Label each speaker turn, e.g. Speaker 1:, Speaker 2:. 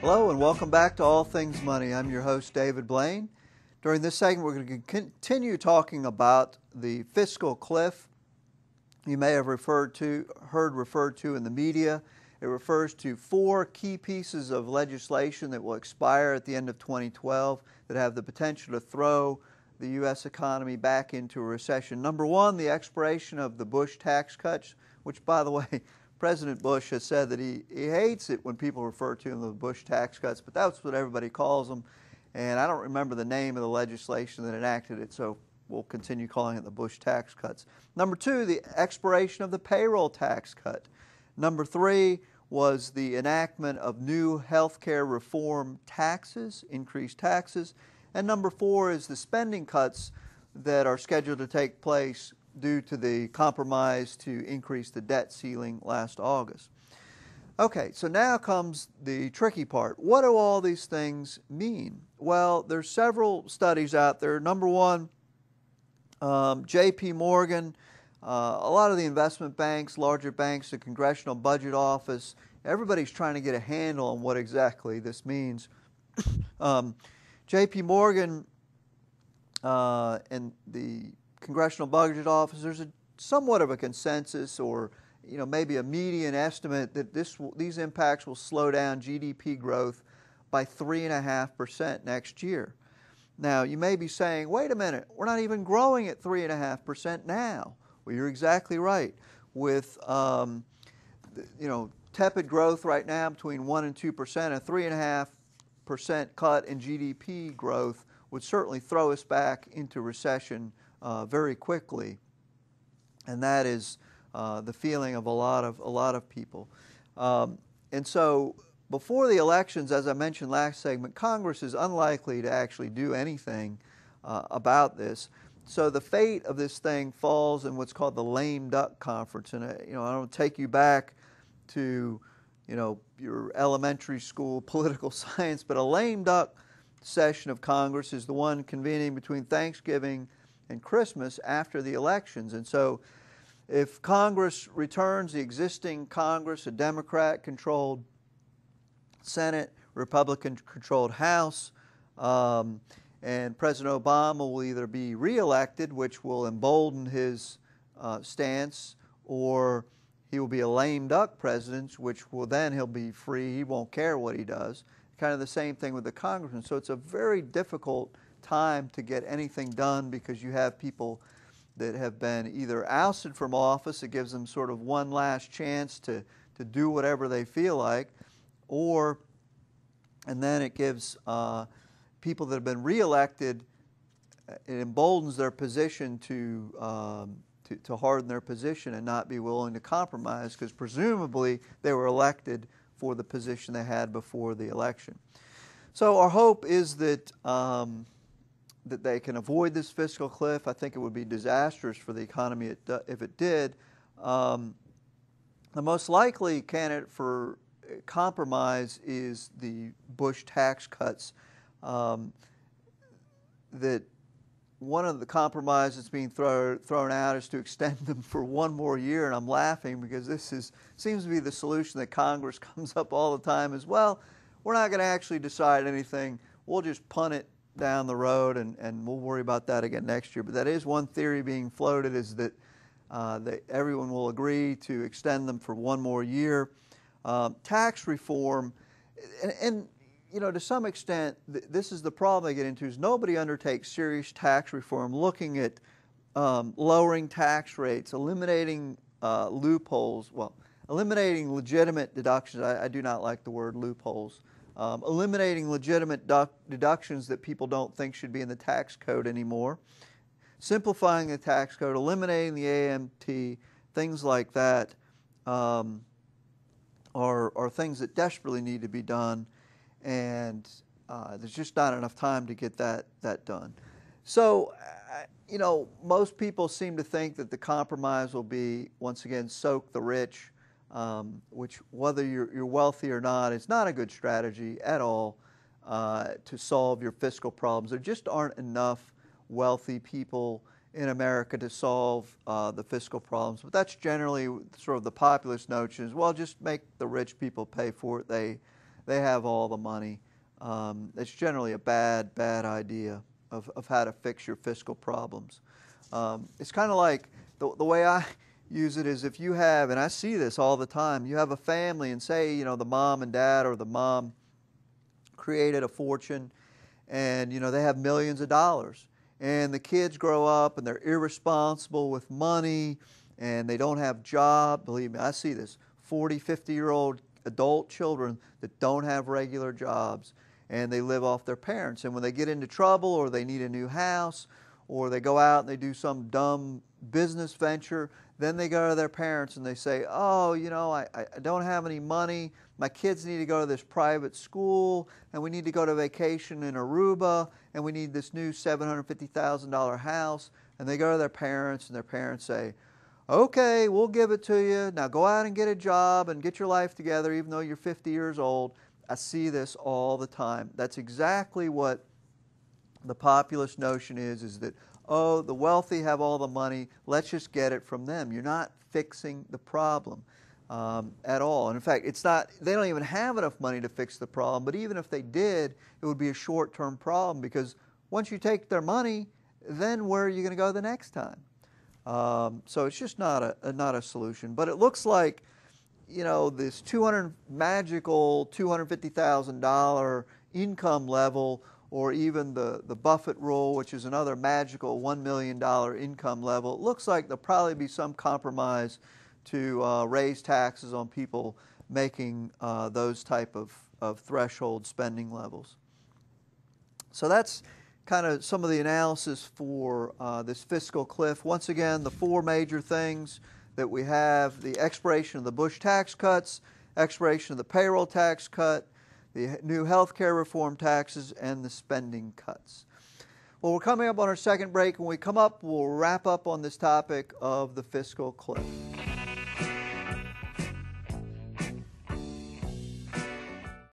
Speaker 1: Hello and welcome back to All Things Money. I'm your host, David Blain. During this segment, we're going to continue talking about the fiscal cliff. You may have heard referred to in the media. It refers to 4 key pieces of legislation that will expire at the end of 2012 that have the potential to throw the U.S. economy back into a recession. Number 1, the expiration of the Bush tax cuts, which, by the way, President Bush has said that he hates it when people refer to them as the Bush tax cuts, but that's what everybody calls them. And I don't remember the name of the legislation that enacted it, so we'll continue calling it the Bush tax cuts. Number 2, the expiration of the payroll tax cut. Number 3 was the enactment of new health care reform taxes, increased taxes. And number 4 is the spending cuts that are scheduled to take place due to the compromise to increase the debt ceiling last August. Okay, so now comes the tricky part. What do all these things mean? Well, there's several studies out there. Number 1, J.P. Morgan, a lot of the investment banks, larger banks, the Congressional Budget Office, everybody's trying to get a handle on what exactly this means. J.P. Morgan and the Congressional Budget Office, there's somewhat of a consensus, or maybe a median estimate, that these impacts will slow down GDP growth by 3.5% next year. Now, you may be saying, wait a minute, we're not even growing at 3.5% now. Well, you're exactly right. With tepid growth right now between 1% and 2%, a 3.5% cut in GDP growth would certainly throw us back into recession very quickly, and that is the feeling of a lot of people. And so, before the elections, as I mentioned last segment, Congress is unlikely to actually do anything about this. So the fate of this thing falls in what's called the lame duck conference, and I don't take you back to your elementary school political science, but a lame duck session of Congress is the one convening between Thanksgiving and Christmas after the elections. And so if Congress returns, the existing Congress, a Democrat-controlled Senate, Republican-controlled House, and President Obama will either be reelected, which will embolden his stance, or he will be a lame duck president, which will then he'll be free. He won't care what he does. Kind of the same thing with the congressman. So it's a very difficult time to get anything done because you have people that have been either ousted from office. It gives them sort of one last chance to do whatever they feel like, and then it gives people that have been reelected, it emboldens their position to harden their position and not be willing to compromise, because presumably they were elected for the position they had before the election. So our hope is that that they can avoid this fiscal cliff. I think it would be disastrous for the economy if it did. The most likely candidate for compromise is the Bush tax cuts. That one of the compromises that's being thrown out is to extend them for one more year, and I'm laughing because seems to be the solution that Congress comes up all the time is, well, we're not going to actually decide anything. We'll just punt it down the road, and we'll worry about that again next year. But that is one theory being floated, is that everyone will agree to extend them for one more year. Tax reform, and to some extent, this is the problem they get into, is nobody undertakes serious tax reform looking at lowering tax rates, eliminating loopholes, eliminating legitimate deductions. I do not like the word loopholes. Eliminating legitimate deductions that people don't think should be in the tax code anymore, simplifying the tax code, eliminating the AMT, things like that are things that desperately need to be done, and there's just not enough time to get that done. So, most people seem to think that the compromise will be, once again, soak the rich, which, whether you're wealthy or not, is not a good strategy at all to solve your fiscal problems. There just aren't enough wealthy people in America to solve the fiscal problems. But that's generally sort of the populist notion is, well, just make the rich people pay for it. they have all the money. It's generally a bad idea of how to fix your fiscal problems. It's kind of like the way I use it is if you have, and I see this all the time, you have a family and say, you know, the mom and dad or the mom created a fortune and, you know, they have millions of dollars. And the kids grow up and they're irresponsible with money and they don't have jobs. Believe me, I see this. 40, 50-year-old adult children that don't have regular jobs and they live off their parents. And when they get into trouble or they need a new house or they go out and they do some dumb business venture, then they go to their parents and they say, oh, you know, I don't have any money. My kids need to go to this private school and we need to go to vacation in Aruba and we need this new $750,000 house. And they go to their parents and their parents say, okay, we'll give it to you. Now go out and get a job and get your life together even though you're 50 years old. I see this all the time. That's exactly what the populist notion is that, oh, the wealthy have all the money, let's just get it from them. You're not fixing the problem at all. And in fact, it's not, they don't even have enough money to fix the problem, but even if they did, it would be a short-term problem because once you take their money, then where are you going to go the next time? So it's just not a solution. But it looks like, you know, this magical $250,000 income level, or even the Buffett rule, which is another magical $1 million income level, it looks like there'll probably be some compromise to raise taxes on people making those type of threshold spending levels. So that's kind of some of the analysis for this fiscal cliff. Once again, the four major things that we have: the expiration of the Bush tax cuts, expiration of the payroll tax cut, the new health care reform taxes, and the spending cuts. Well, we're coming up on our second break. When we come up, we'll wrap up on this topic of the fiscal cliff.